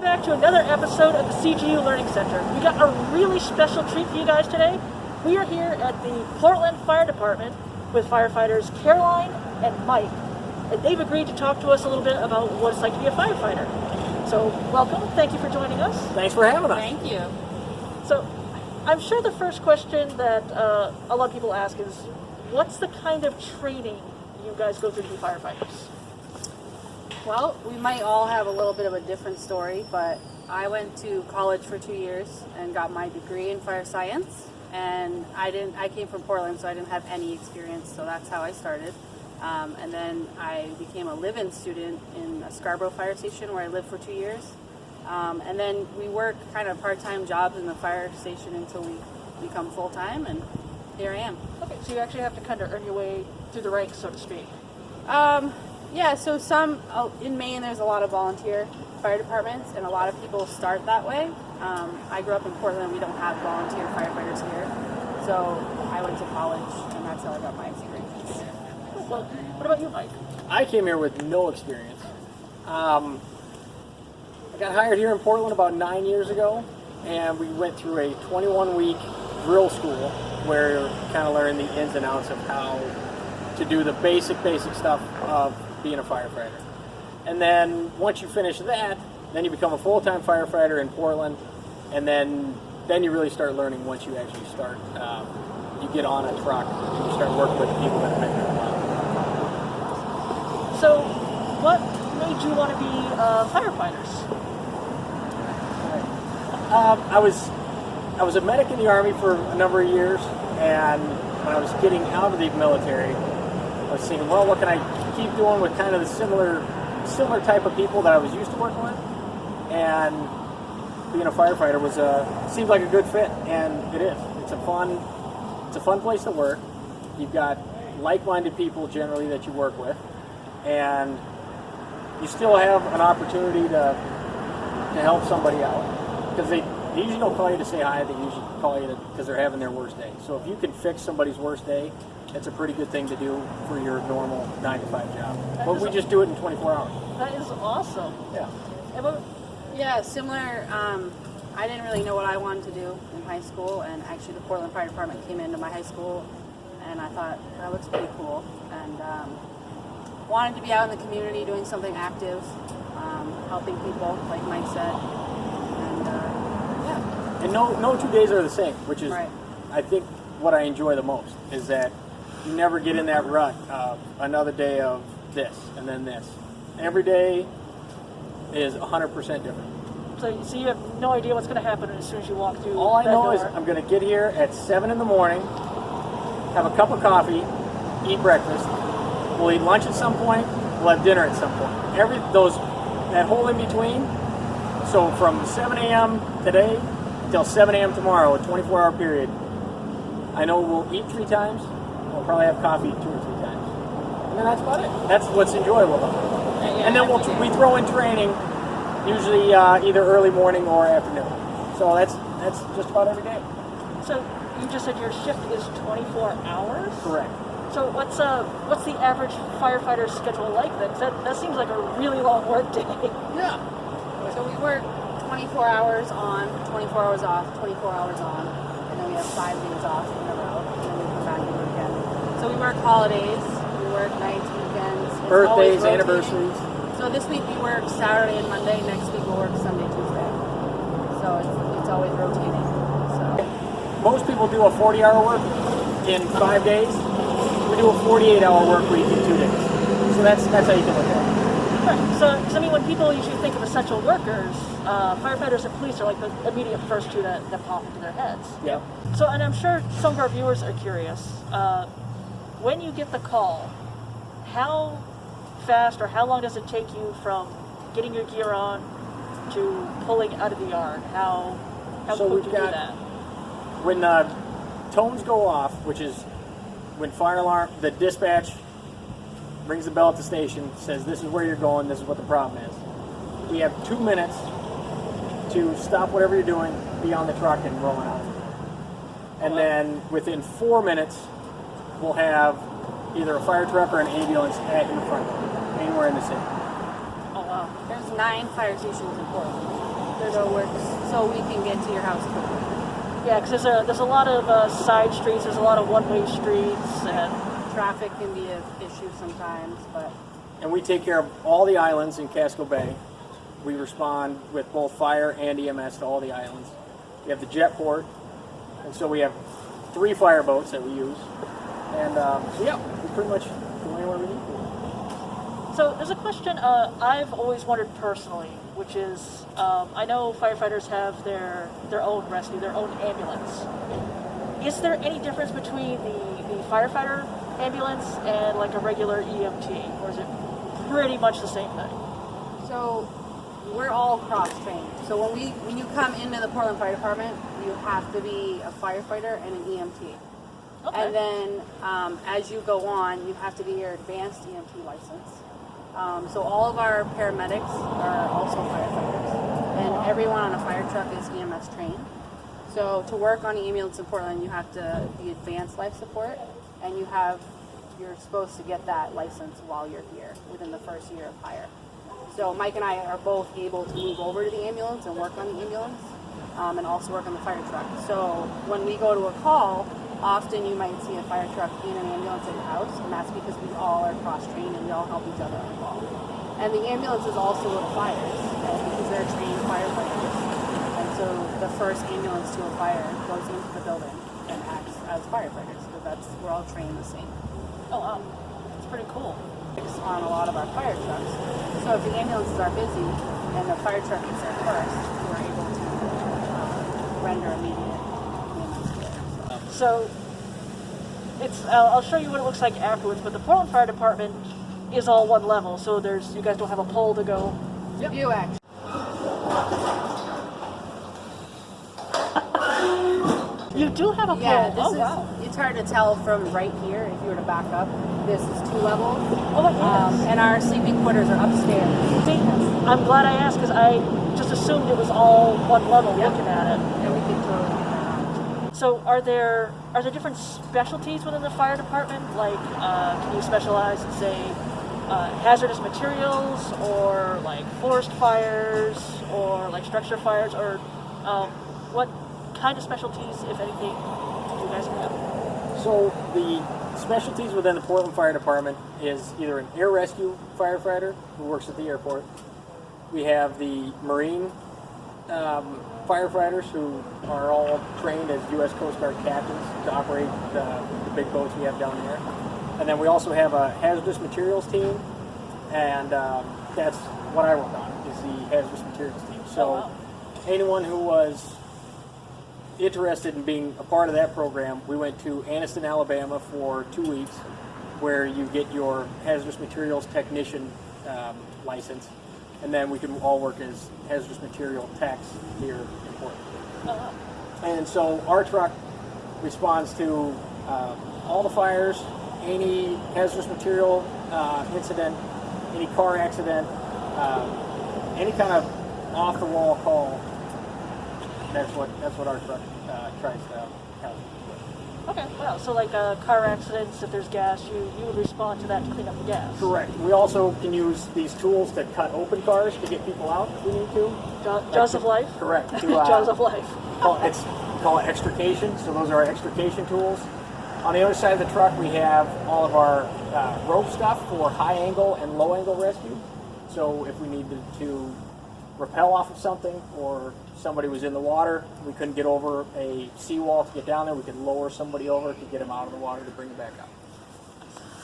back to another episode of the CGU Learning Center. We got a really special treat for you guys today. We are here at the Portland Fire Department with firefighters Caroline and Mike, and they've agreed to talk to us a little bit about what it's like to be a firefighter. So, welcome. Thank you for joining us. Thanks for having us. Thank you. So, I'm sure the first question that a lot of people ask is, what's the kind of training you guys go through to be firefighters? Well, we might all have a little bit of a different story, but I went to college for 2 years and got my degree in fire science. And I came from Portland, so I didn't have any experience, so that's how I started. And then I became a live-in student in a Scarborough fire station where I lived for 2 years. And then we work kind of part-time jobs in the fire station until we become full-time, and here I am. Okay, so you actually have to kind of earn your way through the ranks, so to speak. Yeah, so in Maine there's a lot of volunteer fire departments, and a lot of people start that way. I grew up in Portland, we don't have volunteer firefighters here, so I went to college, and that's how I got my experience. Well, what about you, Mike? I came here with no experience. I got hired here in Portland about 9 years ago, and we went through a 21-week drill school where you're kind of learning the ins and outs of how to do the basic stuff of being a firefighter. And then once you finish that, then you become a full-time firefighter in Portland, and then you really start learning once you actually start. You get on a truck and you start working with the people that have been there a while. So, what made you want to be firefighters? I was a medic in the Army for a number of years, and when I was getting out of the military, I was thinking, well, what can I keep doing with kind of the similar type of people that I was used to working with? And being a firefighter seemed like a good fit, and it is. It's a fun place to work. You've got like-minded people generally that you work with, and you still have an opportunity to help somebody out, because they usually don't call you to say hi. They usually call you because they're having their worst day. So if you can fix somebody's worst day, it's a pretty good thing to do for your normal 9-to-5 job. But we just do it in 24 hours. That is awesome. Yeah. Yeah, similar. I didn't really know what I wanted to do in high school, and actually the Portland Fire Department came into my high school, and I thought, that looks pretty cool, and wanted to be out in the community doing something active, helping people, like Mike said, and yeah. And no 2 days are the same, which is, right. I think, what I enjoy the most, is that you never get in that rut of another day of this and then this. Every day is 100% different. So you have no idea what's going to happen as soon as you walk through. All I that know door. is I'm going to get here at 7 in the morning, have a cup of coffee, eat breakfast. We'll eat lunch at some point. We'll have dinner at some point. That whole in between. So from 7 a.m. today until 7 a.m. tomorrow, a 24-hour period. I know we'll eat 3 times. We'll probably have coffee 2 or 3 times, and then that's about it. That's what's enjoyable about it. And then we throw in training, usually either early morning or afternoon. So that's just about every day. So you just said your shift is 24 hours? Correct. So what's the average firefighter schedule like then? 'Cause that seems like a really long work day. Yeah. So we work 24 hours on, 24 hours off, 24 hours on, and then we have 5 days off in a row, and then we come back and work again. So we work holidays, we work nights, weekends, it's always Birthdays, rotating. anniversaries. So this week we work Saturday and Monday, next week we'll work Sunday, Tuesday. So it's always rotating. So Most people do a 40-hour work in 5 days. We do a 48-hour work week in 2 days. So that's how you can look at it. Right. So, 'cause, I mean, when people usually think of essential workers, firefighters and police are like the immediate first two that pop into their heads. Yeah. So, and I'm sure some of our viewers are curious. When you get the call, how fast or how long does it take you from getting your gear on to pulling out of the yard? How So quick do we've you do got- that? When tones go off, which is when fire alarm, the dispatch rings the bell at the station, says this is where you're going, this is what the problem is. We have 2 minutes to stop whatever you're doing, be on the truck and roll out. And then within 4 minutes, we'll have either a fire truck or an ambulance at your front door, anywhere in the city. Oh wow. there's 9 fire stations in Portland. so works so we can get to your house quickly. Yeah, because there's a lot of side streets, there's a lot of one-way streets, and Traffic can be an issue sometimes, but And we take care of all the islands in Casco Bay. We respond with both fire and EMS to all the islands. We have the jet port, and so we have 3 fireboats that we use. And yeah, we pretty much go anywhere we need to. so there's a question I've always wondered personally, which is, I know firefighters have their own rescue, their own ambulance. Is there any difference between the firefighter ambulance and like a regular EMT, or is it pretty much the same thing? so we're all cross-trained. So when you come into the Portland Fire Department, you have to be a firefighter and an EMT. Okay. And then as you go on, you have to get your advanced EMT license. So all of our paramedics are also firefighters, and everyone on a fire truck is EMS trained. So to work on an ambulance in Portland, you have to be advanced life support, and you're supposed to get that license while you're here within the first year of hire. So Mike and I are both able to move over to the ambulance and work on the ambulance, and also work on the fire truck. So when we go to a call, often you might see a fire truck and an ambulance at your house, and that's because we all are cross-trained and we all help each other on call. And the ambulances also go to fires, because they're trained firefighters. And so the first ambulance to a fire goes into the building and acts as firefighters, because we're all trained the same. Oh wow, that's pretty cool. On a lot of our fire trucks. So if the ambulances are busy and the fire truck is there first, we're able to render immediate EMS care. So I'll show you what it looks like afterwards, but the Portland Fire Department is all one level, so you guys don't have a pole to go. Yep. You actually. You do have a pole. Yeah, this oh is. wow. It's hard to tell from right here. If you were to back up, this is 2 levels, Oh yes. and our sleeping quarters are upstairs. See, I'm glad I asked because I just assumed it was all one level. Yep. Looking at it. And we can totally get that on. So are there different specialties within the fire department? Like, can you specialize in, say, hazardous materials, or like forest fires, or like structure fires, or what kind of specialties, if anything, do you guys have? So the specialties within the Portland Fire Department is either an air rescue firefighter who works at the airport. We have the Marine firefighters who are all trained as U.S. Coast Guard captains to operate the big boats we have down there. And then we also have a hazardous materials team, and that's what I work on, is the hazardous materials team. So Oh, wow. anyone who was interested in being a part of that program, we went to Anniston, Alabama for 2 weeks, where you get your hazardous materials technician license, and then we can all work as hazardous material techs here in Portland. Oh, wow. And so our truck responds to all the fires, any hazardous material incident, any car accident, any kind of off-the-wall call. That's what our truck tries to help with. Okay, wow. So like car accidents, if there's gas, you would respond to that to clean up the gas. Correct. We also can use these tools to cut open cars to get people out if we need to. Jaws of life? Correct. To, Jaws of life. call it extrication. So those are our extrication tools. On the other side of the truck, we have all of our rope stuff for high angle and low angle rescue. So if we needed to rappel off of something, or somebody was in the water, we couldn't get over a seawall to get down there, we could lower somebody over to get them out of the water to bring them back up.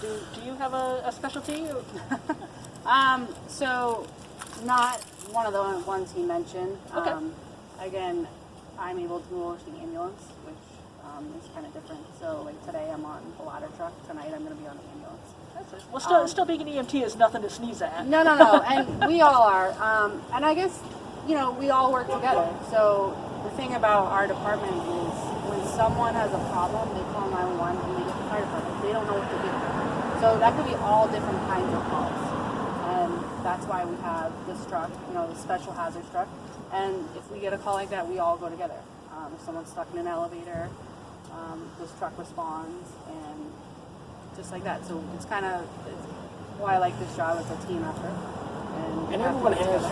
Do you have a specialty? So not one of the ones he mentioned. Okay. Again, I'm able to move over to the ambulance, which is kind of different. So like today I'm on the ladder truck. Tonight I'm going to be on the ambulance. That's it. Well, still being an EMT is nothing to sneeze at. No, and we all are. And I guess, we all work together. So the thing about our department is when someone has a problem, they call 911 and they get the fire department. They don't know what to do. So that could be all different kinds of calls. And that's why we have this truck, the special hazards truck. And if we get a call like that, we all go together. If someone's stuck in an elevator, this truck responds, and just like that. So it's why I like this job. It's a team effort. And everyone has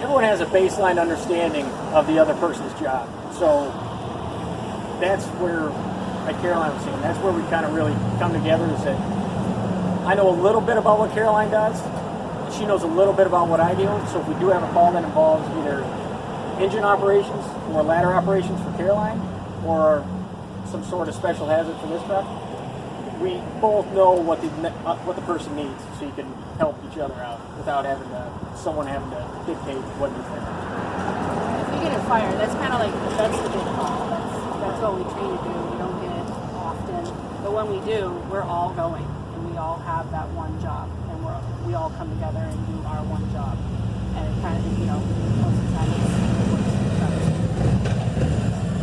everyone has a baseline understanding of the other person's job. So that's where, like Caroline was saying, that's where we kind of really come together, is that I know a little bit about what Caroline does, and she knows a little bit about what I do. So if we do have a call that involves either engine operations or ladder operations for Caroline, or some sort of special hazard for this truck, we both know what the person needs, so you can help each other out without someone having to dictate what needs to happen. If you get a fire, that's kind of like, that's the big call. That's what we train to do. We don't get it often, but when we do, we're all going, and we all have that one job, and we all come together and do our one job, and it kind of, most of the time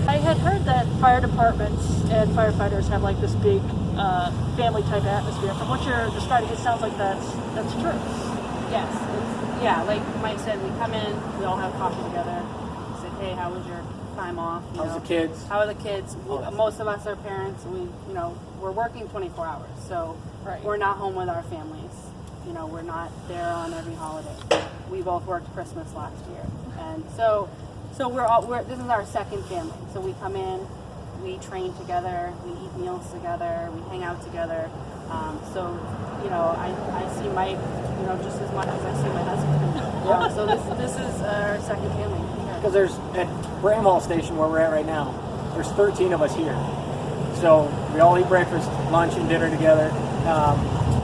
I had heard that fire departments and firefighters have like this big family type atmosphere. From what you're describing, it sounds like that's true. Yes. Yeah, like Mike said, we come in, we all have coffee together. We say, hey, how was your time off? How's the kids? How are the kids? Most of us are parents. We're working 24 hours, so we're not home with our families. We're not there on every holiday. We both worked Christmas last year, and so this is our second family. So we come in, we train together, we eat meals together, we hang out together. I see Mike, just as much as I see my husband. So this is our second family. Because there's, at Bramhall Station where we're at right now, there's 13 of us here. So we all eat breakfast, lunch, and dinner together. A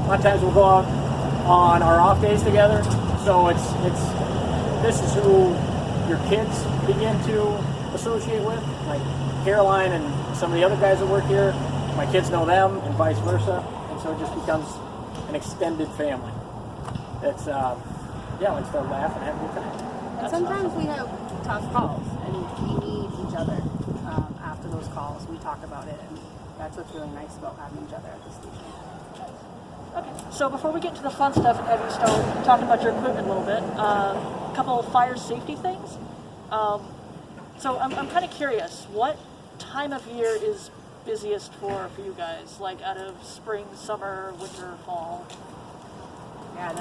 lot of times we'll go out on our off days together. So this is who your kids begin to associate with. Like Caroline and some of the other guys that work here, my kids know them, and vice versa. And so it just becomes an extended family. It's let's start laughing and have a good time. And sometimes we have tough calls, and we need each other after those calls. We talk about it, and that's what's really nice about having each other at the station. Okay, so before we get to the fun stuff and have you start talking about your equipment a little bit, a couple of fire safety things. So I'm kind of curious, what time of year is busiest for you guys? Like out of spring, summer, winter, fall? Yeah, I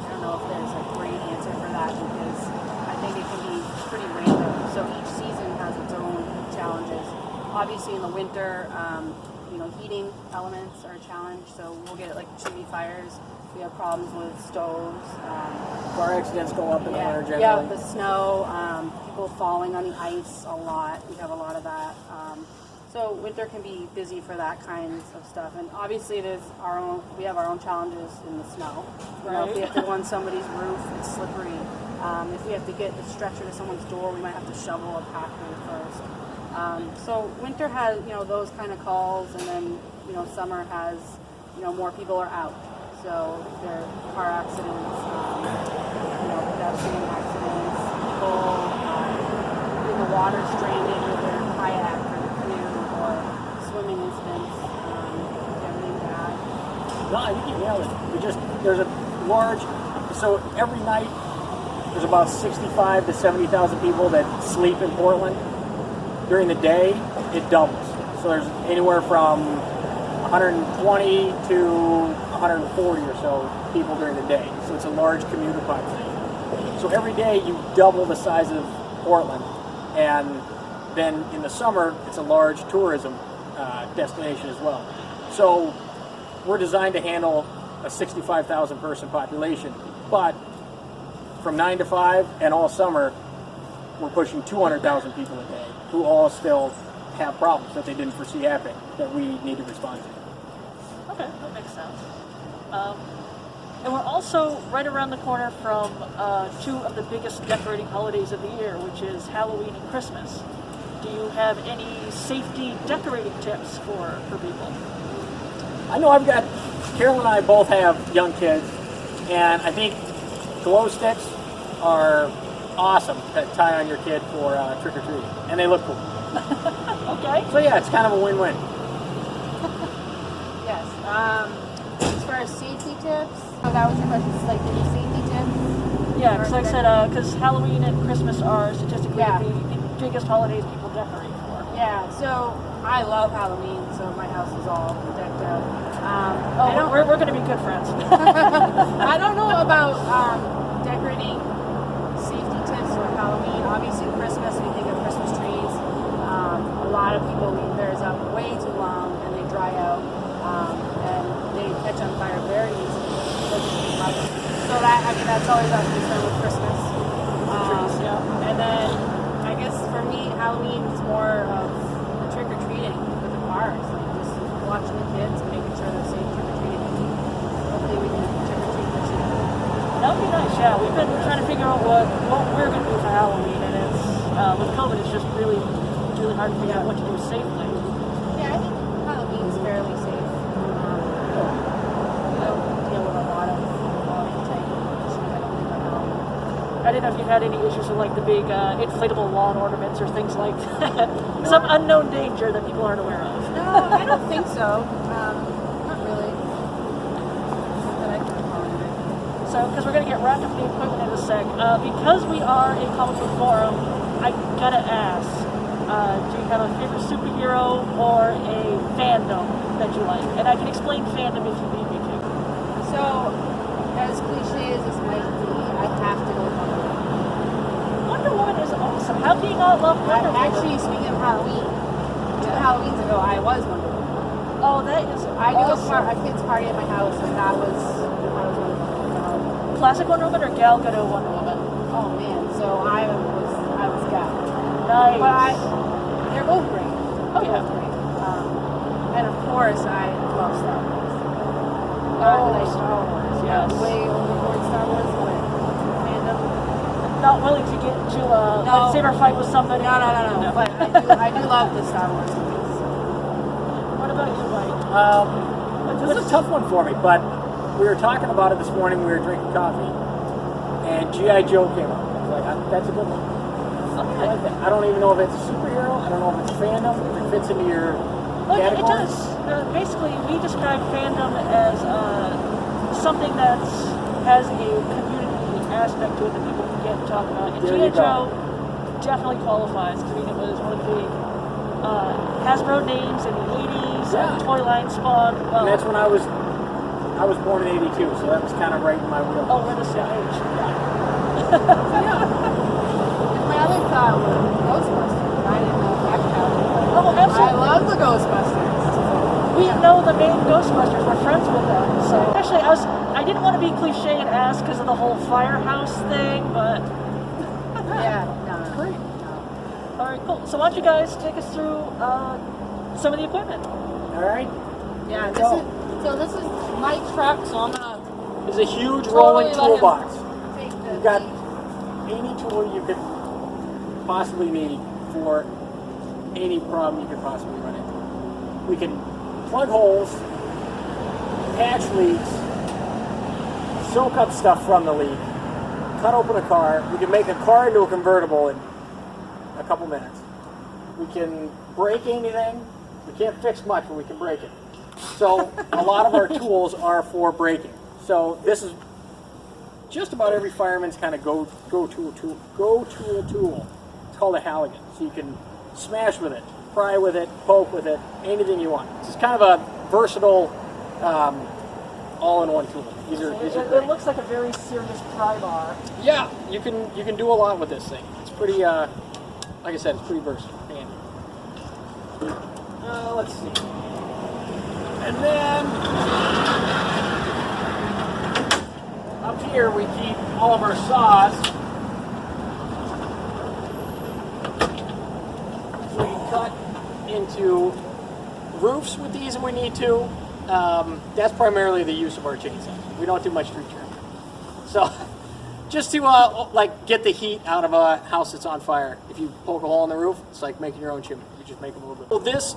don't know if there's a great answer for that, because I think it can be pretty random. So each season has its own challenges. Obviously in the winter, heating elements are a challenge. So we'll get like chimney fires. We have problems with stoves. Car accidents go up in the winter generally. Yeah, with the snow, people falling on the ice a lot. We have a lot of that. So winter can be busy for that kinds of stuff. And obviously we have our own challenges in the snow. If we have to go on somebody's roof, it's slippery. If we have to get the stretcher to someone's door, we might have to shovel a pathway first. So winter has, those kind of calls, and then, summer has, more people are out. So there are car accidents, pedestrian accidents, people in the water stranded with their kayak or canoe, or swimming incidents, everything bad. No, I think you nailed it. There's a large, so every night there's about 65 to 70,000 people that sleep in Portland. During the day, it doubles. So there's anywhere from 120 to 140 or so people during the day. So it's a large commuter population. So every day you double the size of Portland. And then in the summer, it's a large tourism destination as well. So we're designed to handle a 65,000 person population. But from 9 to 5 and all summer, we're pushing 200,000 people a day who all still have problems that they didn't foresee happening that we need to respond to. Okay, that makes sense. And we're also right around the corner from two of the biggest decorating holidays of the year, which is Halloween and Christmas. Do you have any safety decorating tips for people? I know Carol and I both have young kids, and I think glow sticks are awesome to tie on your kid for trick-or-treating, and they look cool. Okay. So yeah, it's kind of a win-win. Yes. As far as safety tips, that was your question, like any safety tips? Yeah, because like I said, because Halloween and Christmas are statistically the biggest holidays people decorate for. Yeah, so I love Halloween, so my house is all decked out. We're going to be good friends. I don't know about decorating So that's always our concern with Christmas. Yeah. And then I guess for me, Halloween is more of trick or treating with the cars, like just watching the kids and making sure they're safe trick or treating. Hopefully we can trick or treat this year. That would be nice, yeah. We've been trying to figure out what we're going to do for Halloween, and it's with COVID, it's just really hard to figure out what to do safely. Yeah, I think Halloween is fairly safe. We don't deal with a lot of tank issues, I don't think, on Halloween. I didn't know if you had any issues with like the big inflatable lawn ornaments or things like that. Some unknown danger that people aren't aware of. No, I don't think so. Not really. Not that I can recall anyway. So, because we're going to get wrapped up in the equipment in a sec, because we are a comic book forum, I gotta ask, do you have a favorite superhero or a fandom that you like? And I can explain fandom if you need me to. So, as cliche as this might be, I have to go with Wonder Woman. Wonder Woman is awesome. How do you not love Wonder Woman? Actually, speaking of Halloween, 2 Halloweens ago, I was Wonder Woman. Oh, that is I do awesome. a kids' party at my house, and I was Wonder Woman. Classic Wonder Woman or Gal Gadot Wonder Woman? Oh man, so I was Gal. Nice. But they're both great. Oh, yeah. Both great. And of course, I love Star Wars. Oh, Star Wars, yes. Way overboard Star Wars, but fandom. Not willing to get into a lightsaber fight with somebody. No. But I do love the Star Wars movies. What about you, Mike? This is a tough one for me, but we were talking about it this morning. We were drinking coffee, and G.I. Joe came up. I was like, that's a good one. I like that. I don't even know if it's a superhero. I don't know if it's fandom. If it fits into your Well, it category. does. Basically, we describe fandom as something that has a community aspect to it that people can get and talk about. And There G.I. you go. Joe definitely qualifies. I mean, it was one of the big Hasbro names in the 80s. Yeah. The toy line spawned. Well, And that's when I was born in '82, so that was kind of right in my wheel. oh, we're the same age. My other thought was Ghostbusters. I didn't know if that counted. Oh, absolutely. I love the Ghostbusters. We know the main Ghostbusters. We're friends with them. So actually, I didn't want to be cliche and ask because of the whole firehouse thing, but Yeah, no. great. All right, cool. So why don't you guys take us through some of the equipment? All right. Yeah, Go. this is my truck, so I'm gonna It's a huge Totally rolling let toolbox. take the You've got any tool you could possibly need for any problem you could possibly run into. We can plug holes, patch leaks, soak up stuff from the leak, cut open a car. We can make a car into a convertible in a couple minutes. We can break anything. We can't fix much, but we can break it. So a lot of our tools are for breaking. So this is just about every fireman's kind of go-to tool. It's called a Halligan. So you can smash with it, pry with it, poke with it, anything you want. It's kind of a versatile, all-in-one tool. These are It great. looks like a very serious pry bar. Yeah, you can do a lot with this thing. It's pretty, like I said, it's pretty versatile. Handy. Let's see. And then up here we keep all of our saws. We can cut into roofs with these if we need to. That's primarily the use of our chainsaws. We don't do much tree trimming. So just to like get the heat out of a house that's on fire. If you poke a hole in the roof, it's like making your own chimney. You just make them a little bit. Well, this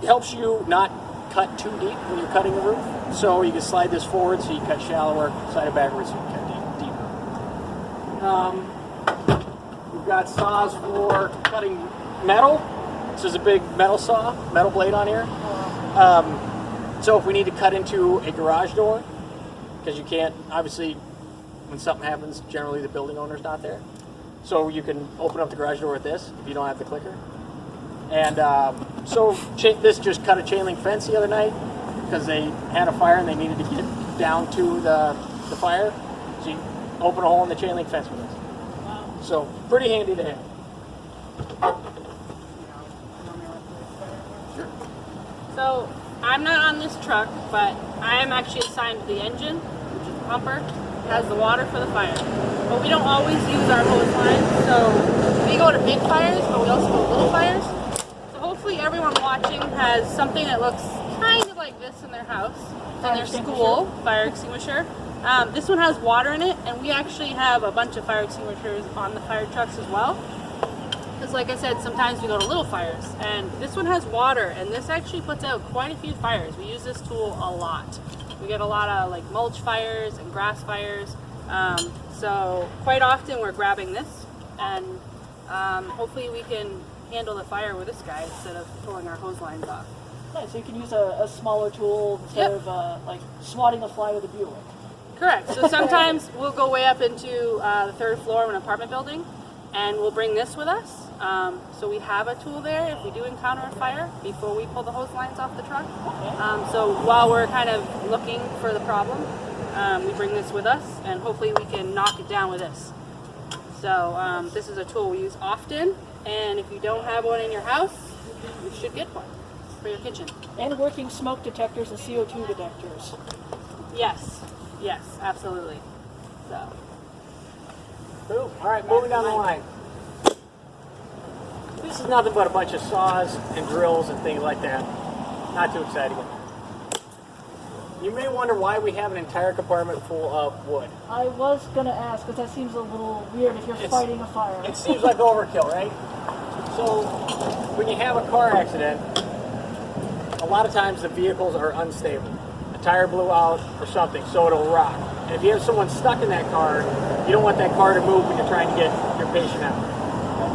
helps you not cut too deep when you're cutting the roof. So you can slide this forward so you cut shallower, slide it backwards so you can cut deeper. We've got saws for cutting metal. This is a big metal saw, metal blade on here. So if we need to cut into a garage door, because you can't, obviously, when something happens, generally the building owner's not there. So you can open up the garage door with this if you don't have the clicker. And this just cut a chain link fence the other night because they had a fire and they needed to get down to the fire. So you open a hole in the chain link fence with this. Wow. So pretty handy to have. So I'm not on this truck, but I am actually assigned to the engine, which is the pumper. has the water for the fire. But we don't always use our hose line, so we go to big fires, but we also go to little fires. So hopefully everyone watching has something that looks kind of like this in their house, in their school, fire extinguisher. This one has water in it, and we actually have a bunch of fire extinguishers on the fire trucks as well. Because like I said, sometimes we go to little fires, and this one has water, and this actually puts out quite a few fires. We use this tool a lot. We get a lot of like mulch fires and grass fires, so quite often we're grabbing this, and hopefully we can handle the fire with this guy instead of pulling our hose lines off. Nice, so you can use a smaller tool instead of like swatting a fly with a Buick. Correct. So sometimes we'll go way up into the third floor of an apartment building, and we'll bring this with us. So we have a tool there if we do encounter a fire before we pull the hose lines off the truck. So while we're kind of looking for the problem, we bring this with us, and hopefully we can knock it down with this. So this is a tool we use often, and if you don't have one in your house, you should get one for your kitchen. And working smoke detectors and CO2 detectors. Yes, yes, absolutely. So. Cool. All right, moving down the line. This is nothing but a bunch of saws and drills and things like that. Not too exciting. You may wonder why we have an entire compartment full of wood. I was going to ask, because that seems a little weird if you're fighting a fire. It seems like overkill, right? So, when you have a car accident, a lot of times the vehicles are unstable. A tire blew out or something, so it'll rock. And if you have someone stuck in that car, you don't want that car to move when you're trying to get your patient out.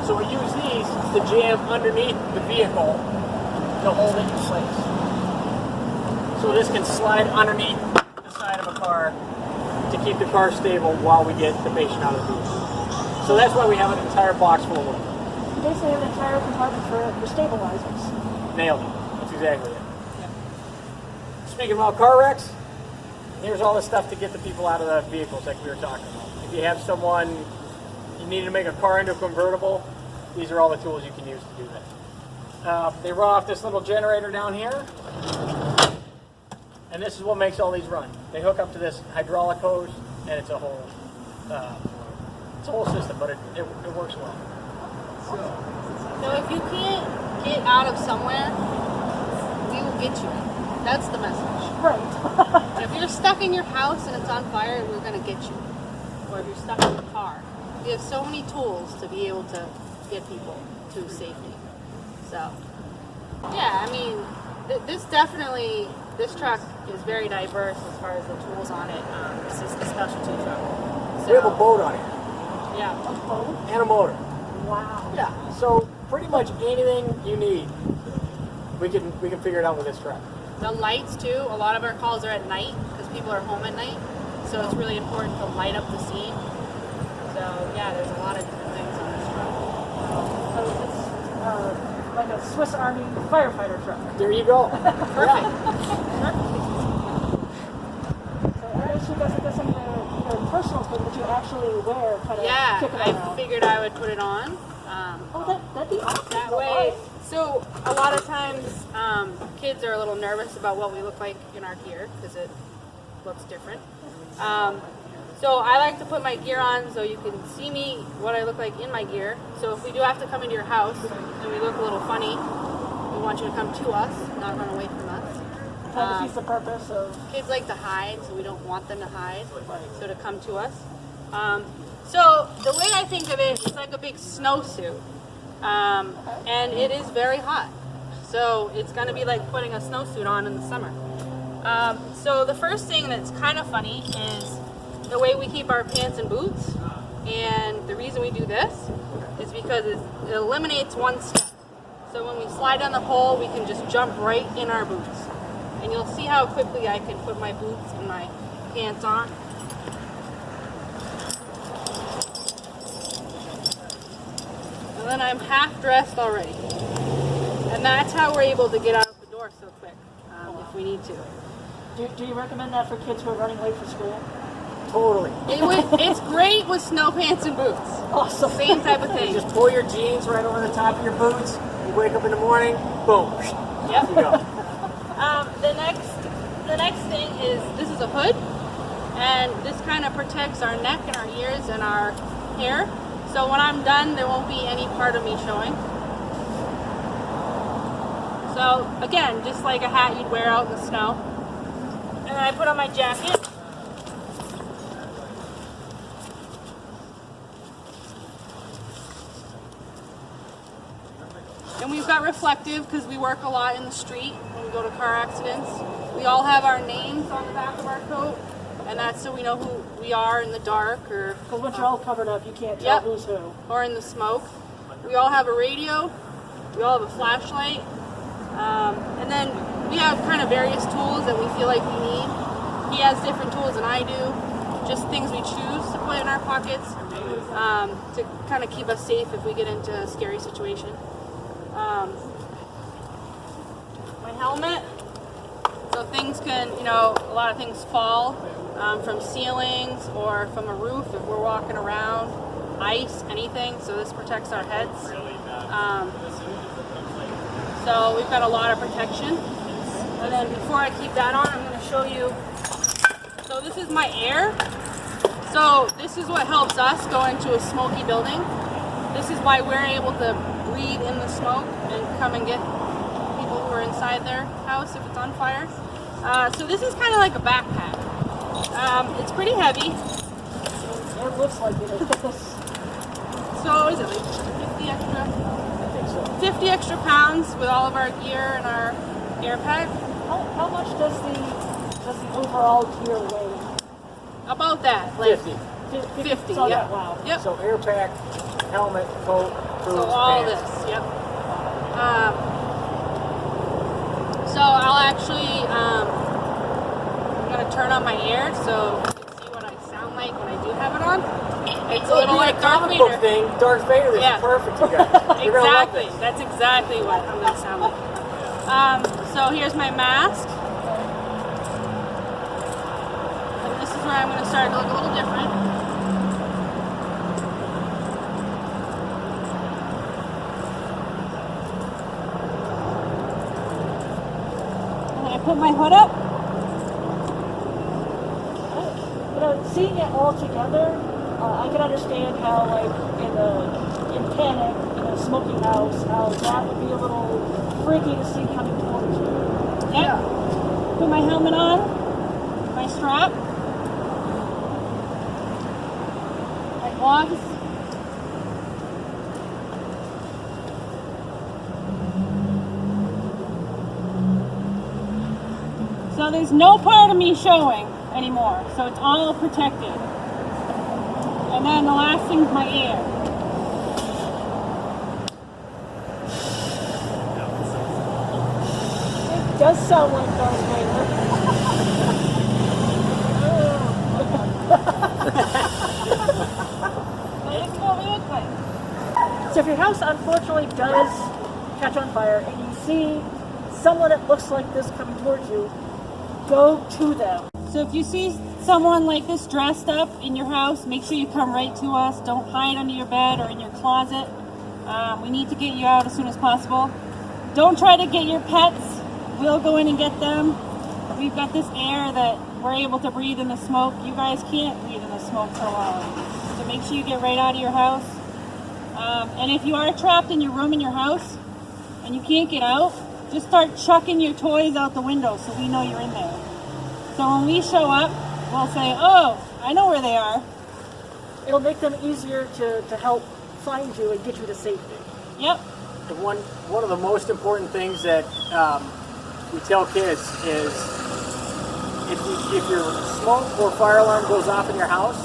So we use these to jam underneath the vehicle to hold it in place. So this can slide underneath the side of a car to keep the car stable while we get the patient out of the vehicle. So that's why we have an entire box full of wood. You basically have an entire compartment for stabilizers. Nailed it. That's exactly it. Yeah. Speaking about car wrecks, here's all the stuff to get the people out of the vehicles like we were talking about. If you have someone, you need to make a car into a convertible, these are all the tools you can use to do that. They run off this little generator down here, and this is what makes all these run. They hook up to this hydraulic hose, and it's a whole system, but it works well. So if you can't get out of somewhere, we will get you. That's the message. Right. If you're stuck in your house and it's on fire, we're going to get you. Or if you're stuck in your car. We have so many tools to be able to get people to safety. So, yeah, I mean, this truck is very diverse as far as the tools on it. This is the specialty truck. So, We have a boat on it. Yeah. A boat? And a motor. Wow. Yeah. So pretty much anything you need, we can figure it out with this truck. The lights too, a lot of our calls are at night because people are home at night. So it's really important to light up the scene. So yeah, there's a lot of different things on this truck. So it's like a Swiss Army firefighter truck. There you go. Perfect. So I guess you guys have got some of your personal thing that you actually wear, kind of Yeah, kicking I around. figured I would put it on. That'd be awesome. That way. So a lot of times kids are a little nervous about what we look like in our gear because it looks different. So I like to put my gear on so you can see me, what I look like in my gear. So if we do have to come into your house and we look a little funny, we want you to come to us, not run away from us. That defeats the purpose of... Kids like to hide, so we don't want them to hide, so to come to us. So the way I think of it, it's like a big snowsuit. And it is very hot. So it's going to be like putting a snowsuit on in the summer. So the first thing that's kind of funny is the way we keep our pants and boots. And the reason we do this is because it eliminates one step. So when we slide down the pole, we can just jump right in our boots. And you'll see how quickly I can put my boots and my pants on. And then I'm half dressed already. And that's how we're able to get out of the door so quick, if we need to. Do you recommend that for kids who are running late for school? Totally. It's great with snow pants and boots. Awesome. Same type of thing. You just pull your jeans right over the top of your boots. You wake up in the morning, boom. Yep. You go. The next thing is, this is a hood. and this kind of protects our neck and our ears and our hair. So when I'm done, there won't be any part of me showing. So again, just like a hat you'd wear out in the snow. And then I put on my jacket. And we've got reflective because we work a lot in the street when we go to car accidents. We all have our names on the back of our coat, and that's so we know who we are in the dark, or Because once you're all covered up, you can't tell who's who. or in the smoke. We all have a radio. We all have a flashlight. And then we have kind of various tools that we feel like we need. He has different tools than I do, just things we choose to put in our pockets to kind of keep us safe if we get into a scary situation. My helmet, so things can, a lot of things fall from ceilings or from a roof if we're walking around, ice, anything, so this protects our heads. So we've got a lot of protection. And then before I keep that on, I'm going to show you, so this is my air. So this is what helps us go into a smoky building. This is why we're able to breathe in the smoke and come and get people who are inside their house if it's on fire. So this is kind of like a backpack. It's pretty heavy. It looks like it. So is it like 50 extra? I think so. 50 extra pounds with all of our gear and our air pack. How much does the overall gear weigh? About that, like 50. 50, So yeah. Wow. Yep. So air pack, helmet, coat, boots, So all pants. this, yep. So I'll actually, I'm going to turn on my air so you can see what I sound like when I do have it on. It's a little like Darth comic book Vader. thing. Darth Vader, this Yeah. is perfect, you guys. You're gonna love Exactly. this. That's exactly what I'm going to sound like. So here's my mask. And this is where I'm going to start to look a little different. And then I put my hood up. Seeing it all together, I can understand how, like, in panic, in a smoky house, how that would be a little freaky to see coming towards you. Yep. Put my helmet on, my strap, my gloves. So there's no part of me showing anymore, so it's all protected. And then the last thing is my air. It does sound like Darth Vader. It's what we look like. So if your house unfortunately does catch on fire and you see someone that looks like this coming towards you, go to them. So if you see someone like this dressed up in your house, make sure you come right to us. Don't hide under your bed or in your closet. We need to get you out as soon as possible. Don't try to get your pets. We'll go in and get them. We've got this air that we're able to breathe in the smoke. You guys can't breathe in the smoke for long. So make sure you get right out of your house. And if you are trapped in your room in your house and you can't get out, just start chucking your toys out the window so we know you're in there. So when we show up, we'll say, oh, I know where they are. It'll make them easier to help find you and get you to safety. Yep. One of the most important things that we tell kids is if your smoke or fire alarm goes off in your house,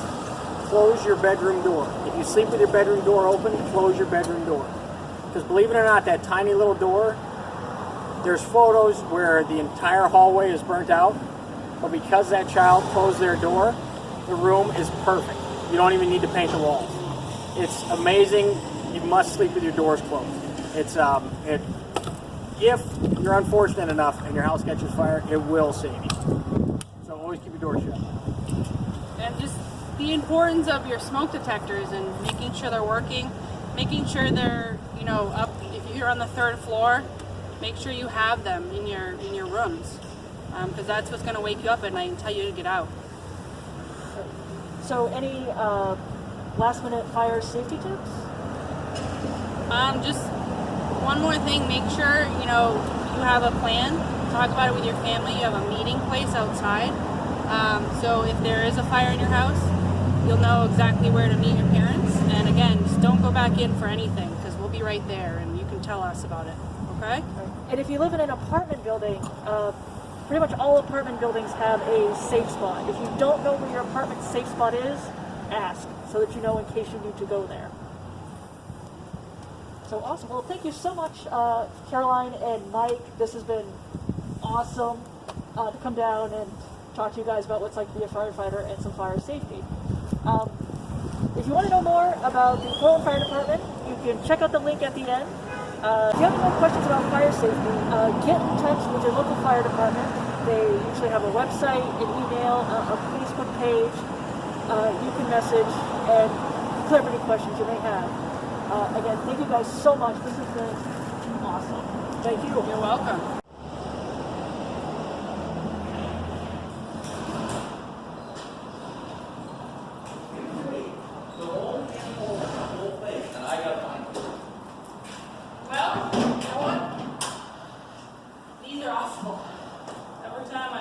close your bedroom door. If you sleep with your bedroom door open, close your bedroom door. Because believe it or not, that tiny little door, there's photos where the entire hallway is burnt out, but because that child closed their door, the room is perfect. You don't even need to paint the walls. It's amazing. You must sleep with your doors closed. It's if you're unfortunate enough and your house catches fire, it will save you. So always keep your doors shut. And just the importance of your smoke detectors and making sure they're working, making sure they're, up. If you're on the third floor, make sure you have them in your rooms, because that's what's going to wake you up at night and tell you to get out. So any last minute fire safety tips? Just one more thing, make sure, you know, you have a plan. Talk about it with your family. You have a meeting place outside. So if there is a fire in your house, you'll know exactly where to meet your parents. And again, just don't go back in for anything because we'll be right there and you can tell us about it. Okay? And if you live in an apartment building, pretty much all apartment buildings have a safe spot. If you don't know where your apartment's safe spot is, ask so that you know in case you need to go there. So awesome. Well, thank you so much, Caroline and Mike. This has been awesome to come down and talk to you guys about what it's like to be a firefighter and some fire safety. If you want to know more about the Portland Fire Department, you can check out the link at the end. If you have any more questions about fire safety, get in touch with your local fire department. They usually have a website, an email, a Facebook page. You can message and clear up any questions you may have. Again, thank you guys so much. This has been awesome. Thank you. You're welcome. These are awful. Every time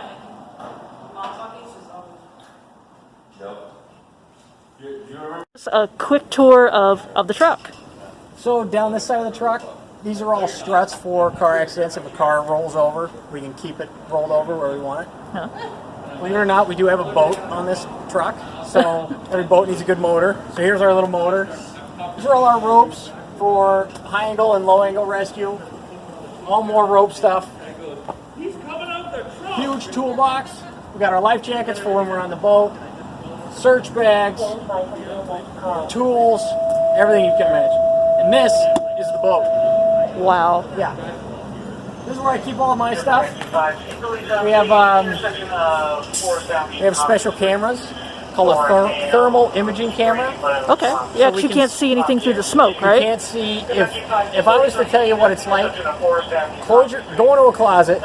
I'm not talking, it's just always. Yep. Do you remember? A quick tour of the truck. So down this side of the truck, these are all struts for car accidents. If a car rolls over, we can keep it rolled over where we want it. Huh. Believe it or not, we do have a boat on this truck, so every boat needs a good motor. So here's our little motor. These are all our ropes for high angle and low angle rescue. All more rope stuff. Huge toolbox. We got our life jackets for when we're on the boat, search bags, tools, everything you can imagine. And this is the boat. Wow. Yeah. This is where I keep all of my stuff. We have special cameras called a thermal imaging camera. Okay. Yeah, 'cause you can't see anything through the smoke, You right? can't see if I was to tell you what it's like. Go into a closet,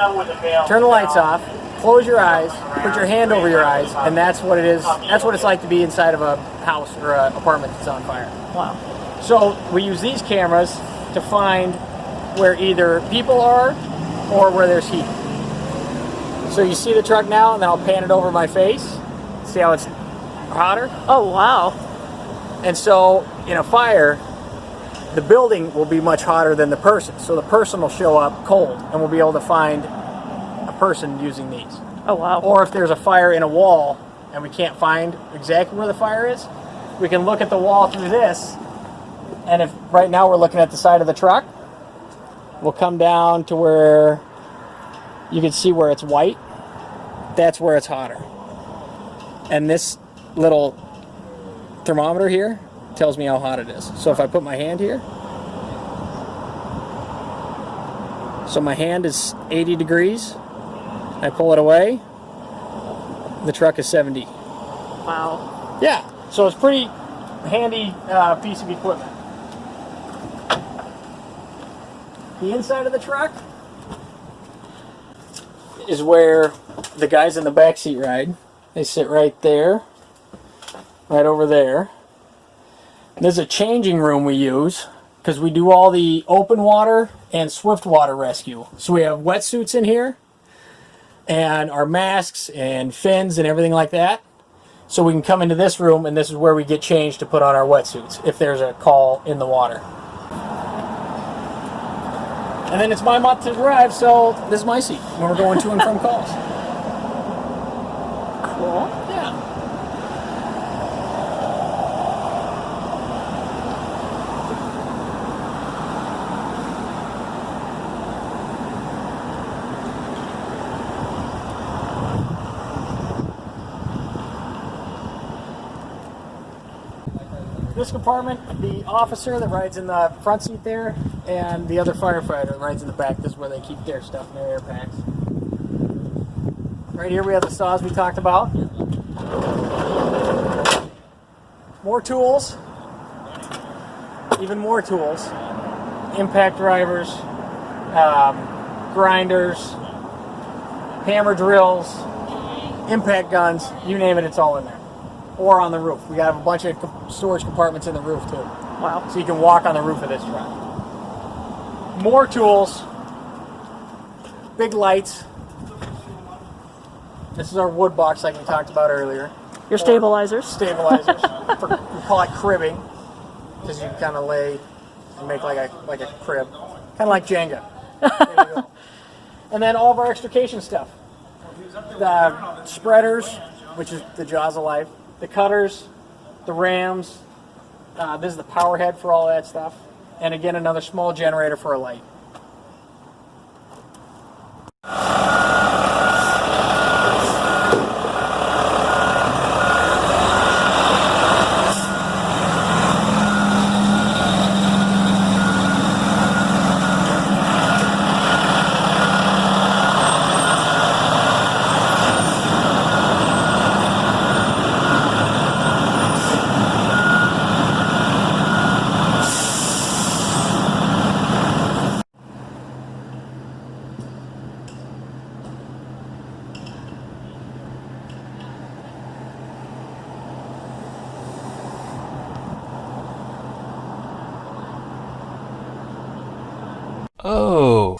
turn the lights off, close your eyes, put your hand over your eyes, and that's what it is. That's what it's like to be inside of a house or an apartment that's on fire. Wow. So we use these cameras to find where either people are or where there's heat. So you see the truck now, and then I'll pan it over my face. See how it's hotter? Oh, wow. And so in a fire, the building will be much hotter than the person. So the person will show up cold, and we'll be able to find a person using these. Oh, wow. Or if there's a fire in a wall and we can't find exactly where the fire is, we can look at the wall through this. And if right now we're looking at the side of the truck, we'll come down to where you can see where it's white. That's where it's hotter. And this little thermometer here tells me how hot it is. So if I put my hand here, so my hand is 80 degrees, I pull it away, the truck is 70. Wow. Yeah, so it's pretty handy piece of equipment. The inside of the truck is where the guys in the back seat ride. They sit right there, right over there. There's a changing room we use because we do all the open water and swift water rescue. So we have wetsuits in here and our masks and fins and everything like that. So we can come into this room, and this is where we get changed to put on our wetsuits if there's a call in the water. And then it's my month to drive, so this is my seat when we're going to and from calls. Cool. Yeah. This compartment, the officer that rides in the front seat there, and the other firefighter that rides in the back. This is where they keep their stuff in their air packs. Right here we have the saws we talked about. More tools. Even more tools. Impact drivers, grinders, hammer drills, impact guns, you name it, it's all in there. or on the roof. We have a bunch of storage compartments in the roof too. Wow. So you can walk on the roof of this truck. More tools, big lights. This is our wood box like we talked about earlier. Your stabilizers. Stabilizers. We call it cribbing because you kind of lay and make like a crib, kind of like Jenga. There you go. And then all of our extrication stuff. The spreaders, which is the jaws of life. The cutters, the rams. This is the power head for all that stuff. And again, another small generator for a light. Oh.